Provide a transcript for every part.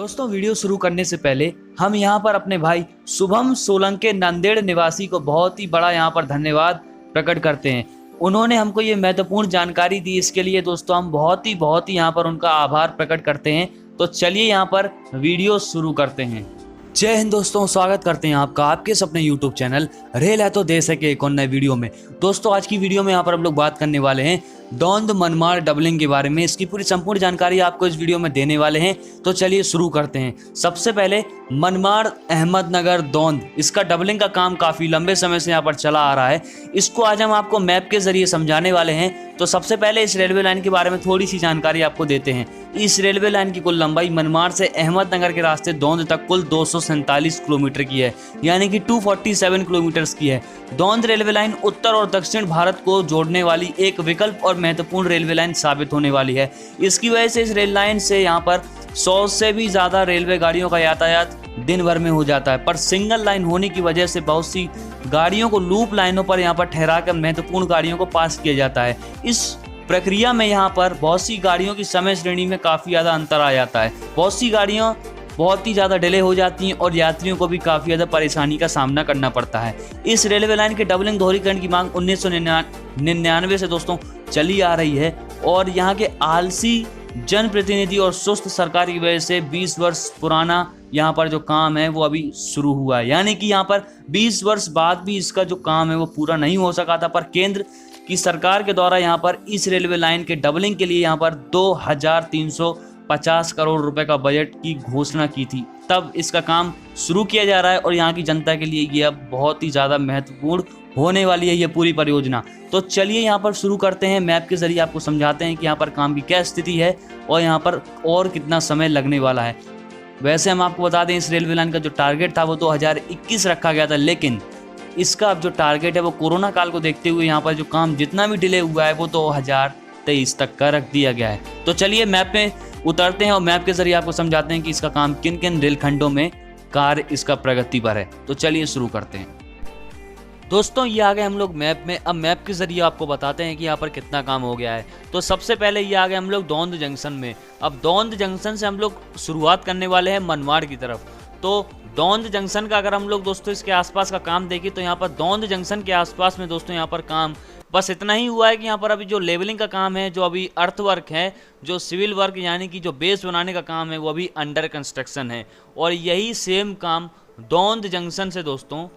दोस्तों वीडियो शुरू करने से पहले हम यहाँ पर अपने भाई शुभम सोलंके नांदेड़ निवासी को बहुत ही बड़ा यहाँ पर धन्यवाद प्रकट करते हैं। उन्होंने हमको ये महत्वपूर्ण जानकारी दी, इसके लिए दोस्तों हम बहुत ही यहाँ पर उनका आभार प्रकट करते हैं। तो चलिए यहाँ पर वीडियो शुरू करते हैं। जय हिंद दोस्तों, स्वागत करते हैं आपका आपके अपने यूट्यूब चैनल रेल है तो देश है के एक और नए वीडियो में। दोस्तों आज की वीडियो में यहाँ पर हम लोग बात करने वाले हैं दौंद मनमाड़ डबलिंग के बारे में। इसकी पूरी संपूर्ण जानकारी आपको इस वीडियो में देने वाले हैं। तो चलिए शुरू करते हैं। सबसे पहले मनमाड़ अहमदनगर दौंद, इसका डबलिंग का काम काफ़ी लंबे समय से यहाँ पर चला आ रहा है। इसको आज हम आपको मैप के जरिए समझाने वाले हैं। तो सबसे पहले इस रेलवे लाइन के बारे में थोड़ी सी जानकारी आपको देते हैं। इस रेलवे लाइन की कुल लंबाई मनमाड़ से अहमदनगर के रास्ते दौंद तक कुल 247 किलोमीटर की है, यानी कि 247 किलोमीटर की है। दौंद रेलवे लाइन उत्तर और दक्षिण भारत को जोड़ने वाली एक विकल्प और महत्वपूर्ण रेलवे लाइन साबित होने वाली है। इसकी वजह से इस रेल लाइन से यहाँ पर 100 से भी ज़्यादा रेलवे गाड़ियों का यातायात दिन भर में हो जाता है। पर सिंगल लाइन होने की वजह से बहुत सी गाड़ियों को लूप लाइनों पर यहाँ पर ठहरा कर महत्वपूर्ण गाड़ियों को पास किया जाता है। इस प्रक्रिया में यहाँ पर बहुत सी गाड़ियों की समय श्रेणी में काफ़ी ज़्यादा अंतर आ जाता है। बहुत सी गाड़ियाँ बहुत ही ज़्यादा डिले हो जाती हैं और यात्रियों को भी काफ़ी ज़्यादा परेशानी का सामना करना पड़ता है। इस रेलवे लाइन के डबलिंग दोहरीकरण की मांग 1999 से दोस्तों चली आ रही है और यहाँ के आलसी जनप्रतिनिधि और सुस्त सरकार की वजह से 20 वर्ष पुराना यहाँ पर जो काम है वो अभी शुरू हुआ है, यानी कि यहाँ पर 20 वर्ष बाद भी इसका जो काम है वो पूरा नहीं हो सका था। पर केंद्र की सरकार के द्वारा यहाँ पर इस रेलवे लाइन के डबलिंग के लिए यहाँ पर 2350 करोड़ रुपए का बजट की घोषणा की थी, तब इसका काम शुरू किया जा रहा है और यहाँ की जनता के लिए ये अब बहुत ही ज़्यादा महत्वपूर्ण होने वाली है ये पूरी परियोजना। तो चलिए यहाँ पर शुरू करते हैं। मैप के जरिए आपको समझाते हैं कि यहाँ पर काम की क्या स्थिति है और यहाँ पर और कितना समय लगने वाला है। वैसे हम आपको बता दें इस रेलवे लाइन का जो टारगेट था वो 2021 रखा गया था, लेकिन इसका अब जो टारगेट है वो कोरोना काल को देखते हुए यहाँ पर जो काम जितना भी डिले हुआ है वो 2023 तक का रख दिया गया है। तो चलिए मैप में उतरते हैं और मैप के जरिए आपको समझाते हैं कि इसका काम किन किन रेलखंडों में कार्य इसका प्रगति पर है। तो चलिए शुरू करते हैं। दोस्तों ये आ गए हम लोग मैप में। अब मैप के जरिए आपको बताते हैं कि यहाँ पर कितना काम हो गया है। तो सबसे पहले ये आ गए हम लोग दौंद जंक्शन में। अब दौंद जंक्शन से हम लोग शुरुआत करने वाले हैं मनमाड़ की तरफ। तो दौंद जंक्शन का अगर हम लोग दोस्तों इसके आसपास का काम देखें तो यहाँ पर दौंद जंक्शन के आसपास में दोस्तों यहाँ पर काम बस इतना ही हुआ है कि यहाँ पर अभी जो लेवलिंग का काम है, जो अभी अर्थ वर्क है, जो सिविल वर्क यानी कि जो बेस बनाने का काम है वो अभी अंडर कंस्ट्रक्शन है। और यही सेम काम दौंद जंक्शन से दोस्तों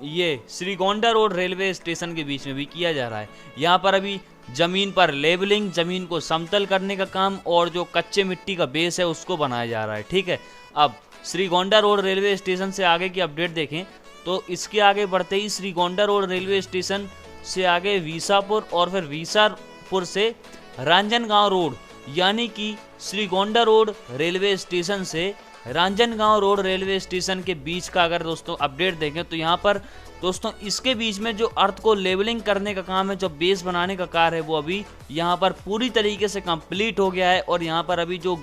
ये श्रीगोंडा रोड रेलवे स्टेशन के बीच में भी किया जा रहा है। यहाँ पर अभी जमीन पर लेवलिंग, जमीन को समतल करने का काम और जो कच्चे मिट्टी का बेस है उसको बनाया जा रहा है। ठीक है, अब श्रीगोंडा रोड रेलवे स्टेशन से आगे की अपडेट देखें तो इसके आगे बढ़ते ही श्रीगोंडा रोड रेलवे स्टेशन से आगे विसापुर और फिर विसापुर से रांजनगांव रोड, यानी कि श्रीगोंडा रोड रेलवे स्टेशन से रांजनगांव रोड रेलवे स्टेशन के बीच का अगर दोस्तों अपडेट देखें तो यहाँ पर दोस्तों इसके बीच में जो अर्थ को लेवलिंग करने का काम है, जो बेस बनाने का कार्य है वो अभी यहाँ पर पूरी तरीके से कंप्लीट हो गया है। और यहाँ पर अभी जो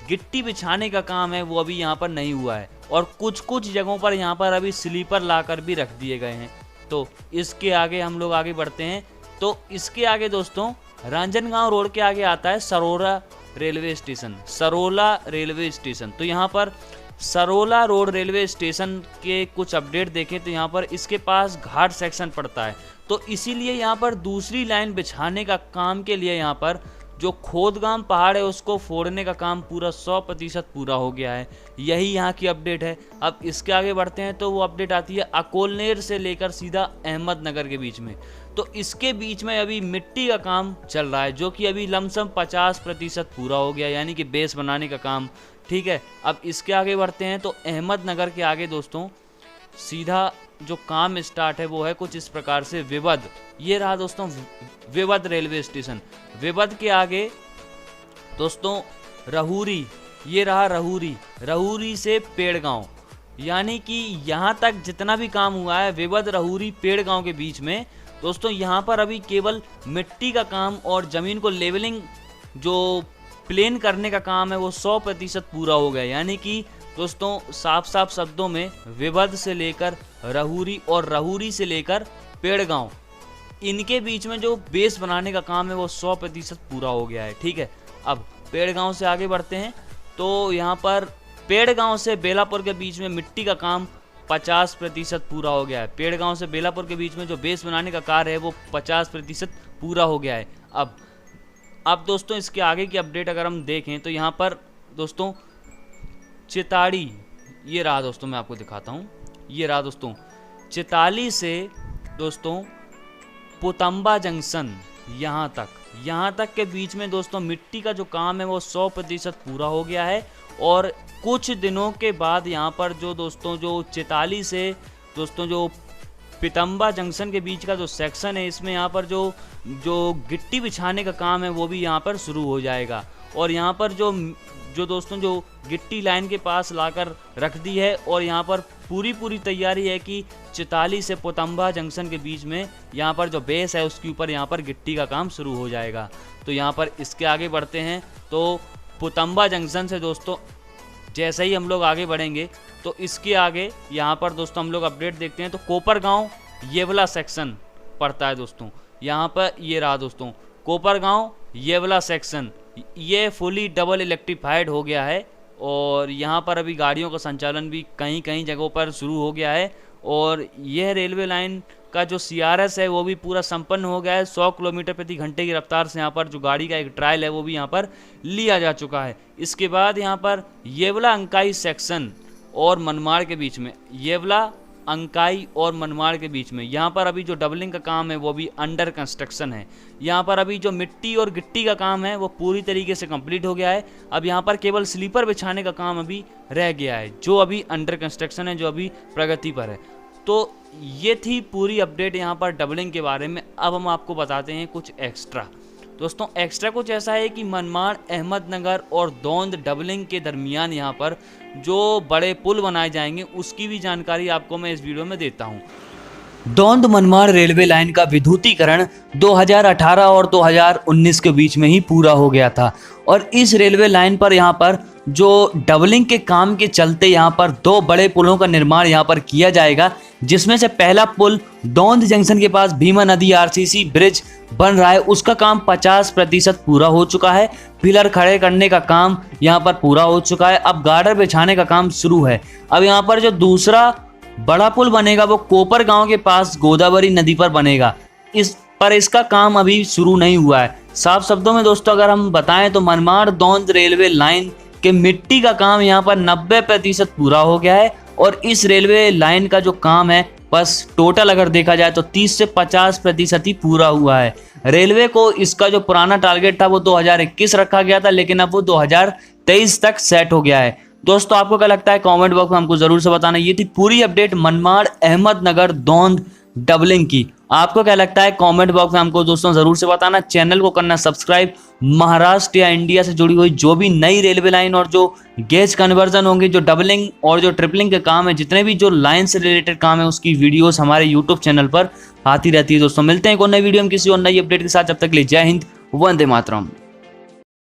गिट्टी बिछाने का काम है वो अभी यहाँ पर नहीं हुआ है और कुछ जगहों पर यहाँ पर अभी स्लीपर लाकर भी रख दिए गए हैं। तो इसके आगे हम लोग आगे बढ़ते हैं। तो इसके आगे दोस्तों रांजनगांव रोड के आगे आता है Sarola railway station, Sarola railway station. तो यहाँ पर सरोला रोड रेलवे स्टेशन के कुछ अपडेट देखें तो यहाँ पर इसके पास घाट सेक्शन पड़ता है। तो इसीलिए यहाँ पर दूसरी लाइन बिछाने का काम के लिए यहाँ पर जो खोदगाम पहाड़ है उसको फोड़ने का काम पूरा 100% पूरा हो गया है। यही यहाँ की अपडेट है। अब इसके आगे बढ़ते हैं तो वो अपडेट आती है अकोलनेर से लेकर सीधा अहमदनगर के बीच में। तो इसके बीच में अभी मिट्टी का काम चल रहा है जो कि अभी लमसम 50% पूरा हो गया, यानी कि बेस बनाने का काम। ठीक है, अब इसके आगे बढ़ते हैं तो अहमदनगर के आगे दोस्तों सीधा जो काम स्टार्ट है वो है कुछ इस प्रकार से विवध। ये रहा दोस्तों विवध रेलवे स्टेशन। विवध के आगे दोस्तों रहुरी, ये रहा रहुरी, रहुरी से पेड़गांव, यानी कि यहाँ तक जितना भी काम हुआ है विवध रहुरी पेड़गांव के बीच में दोस्तों यहाँ पर अभी केवल मिट्टी का काम और ज़मीन को लेवलिंग जो प्लेन करने का काम है वो 100% पूरा हो गया। यानी कि दोस्तों साफ साफ शब्दों में विवध से लेकर रहुरी और रहुरी से लेकर पेड़गांव, इनके बीच में जो बेस बनाने का काम है वो 100% पूरा हो गया है। ठीक है, अब पेड़गांव से आगे बढ़ते हैं तो यहाँ पर पेड़गांव से बेलापुर के बीच में मिट्टी का काम 50% पूरा हो गया है। पेड़गांव से बेलापुर के बीच में जो बेस बनाने का कार्य है वो 50% पूरा हो गया है। अब दोस्तों इसके आगे की अपडेट अगर हम देखें तो यहाँ पर दोस्तों चिताड़ी, ये रहा दोस्तों, मैं आपको दिखाता हूँ, ये रहा दोस्तों चिताली से दोस्तों पुतम्बा जंक्शन यहाँ तक के बीच में दोस्तों मिट्टी का जो काम है वो 100% पूरा हो गया है। और कुछ दिनों के बाद यहाँ पर जो दोस्तों जो चिताली से दोस्तों जो पितम्बा जंक्शन के बीच का जो सेक्शन है, इसमें यहाँ पर जो गिट्टी बिछाने का काम है वो भी यहाँ पर शुरू हो जाएगा। और यहाँ पर जो दोस्तों जो गिट्टी लाइन के पास लाकर रख दी है और यहाँ पर पूरी तैयारी है कि चिताली से पुतम्बा जंक्शन के बीच में यहाँ पर जो बेस है उसके ऊपर यहाँ पर गिट्टी का काम शुरू हो जाएगा। तो यहाँ पर इसके आगे बढ़ते हैं तो पुतम्बा जंक्शन से दोस्तों जैसे ही हम लोग आगे बढ़ेंगे तो इसके आगे यहाँ पर दोस्तों हम लोग अपडेट देखते हैं तो कोपरगांव ये वाला सेक्शन पड़ता है दोस्तों। यहाँ पर ये रहा दोस्तों कोपरगांव ये वाला सेक्शन, ये फुली डबल इलेक्ट्रीफाइड हो गया है और यहाँ पर अभी गाड़ियों का संचालन भी कहीं जगहों पर शुरू हो गया है। और यह रेलवे लाइन का जो CRS है वो भी पूरा संपन्न हो गया है। 100 किलोमीटर प्रति घंटे की रफ्तार से यहाँ पर जो गाड़ी का एक ट्रायल है वो भी यहाँ पर लिया जा चुका है। इसके बाद यहाँ पर येवला अंकाई सेक्शन और मनमाड़ के बीच में, येवला अंकाई और मनमाड़ के बीच में यहाँ पर अभी जो डबलिंग का काम है वो भी अंडर कंस्ट्रक्शन है। यहाँ पर अभी जो मिट्टी और गिट्टी का काम है वो पूरी तरीके से कंप्लीट हो गया है। अब यहाँ पर केवल स्लीपर बिछाने का काम अभी रह गया है जो अभी अंडर कंस्ट्रक्शन है, जो अभी प्रगति पर है। तो ये थी पूरी अपडेट यहाँ पर डबलिंग के बारे में। अब हम आपको बताते हैं कुछ एक्स्ट्रा। दोस्तों एक्स्ट्रा कुछ ऐसा है कि मनमाड़, अहमदनगर और दौंद डबलिंग के दरमियान यहाँ पर जो बड़े पुल बनाए जाएंगे उसकी भी जानकारी आपको मैं इस वीडियो में देता हूँ। दौंद मनमाड़ रेलवे लाइन का विद्युतीकरण 2018 और 2019 के बीच में ही पूरा हो गया था और इस रेलवे लाइन पर यहाँ पर जो डबलिंग के काम के चलते यहाँ पर 2 बड़े पुलों का निर्माण यहाँ पर किया जाएगा, जिसमें से पहला पुल दौंद जंक्शन के पास भीमा नदी RCC ब्रिज बन रहा है, उसका काम 50% पूरा हो चुका है। पिलर खड़े करने का काम यहाँ पर पूरा हो चुका है। अब गार्डर बिछाने का काम शुरू है। अब यहाँ पर जो दूसरा बड़ा पुल बनेगा वो कोपरगांव के पास गोदावरी नदी पर बनेगा। इसका काम अभी शुरू नहीं हुआ है। साफ शब्दों में दोस्तों अगर हम बताएं तो मनमाड़ दौंद रेलवे लाइन के मिट्टी का काम यहाँ पर 90% पूरा हो गया है और इस रेलवे लाइन का जो काम है बस टोटल अगर देखा जाए तो 30 से 50% ही पूरा हुआ है। रेलवे को इसका जो पुराना टारगेट था वो 2021 रखा गया था, लेकिन अब वो 2023 तक सेट हो गया है। दोस्तों आपको क्या लगता है कमेंट बॉक्स में हमको जरूर से बताना। ये थी पूरी अपडेट मनमाड़, अहमदनगर, दौंद डबलिंग की। आपको क्या लगता है कमेंट बॉक्स में हमको दोस्तों जरूर से बताना। चैनल को करना सब्सक्राइब। महाराष्ट्र या इंडिया से जुड़ी हुई जो भी नई रेलवे लाइन और जो गेज कन्वर्जन होंगे, जो डबलिंग और जो ट्रिपलिंग के काम है, जितने भी जो लाइन से रिलेटेड काम है उसकी वीडियोस हमारे यूट्यूब चैनल पर आती रहती है। दोस्तों मिलते हैं एक और नई वीडियो में किसी और नई अपडेट के साथ। जब तक के लिए जय हिंद, वंदे मातरम।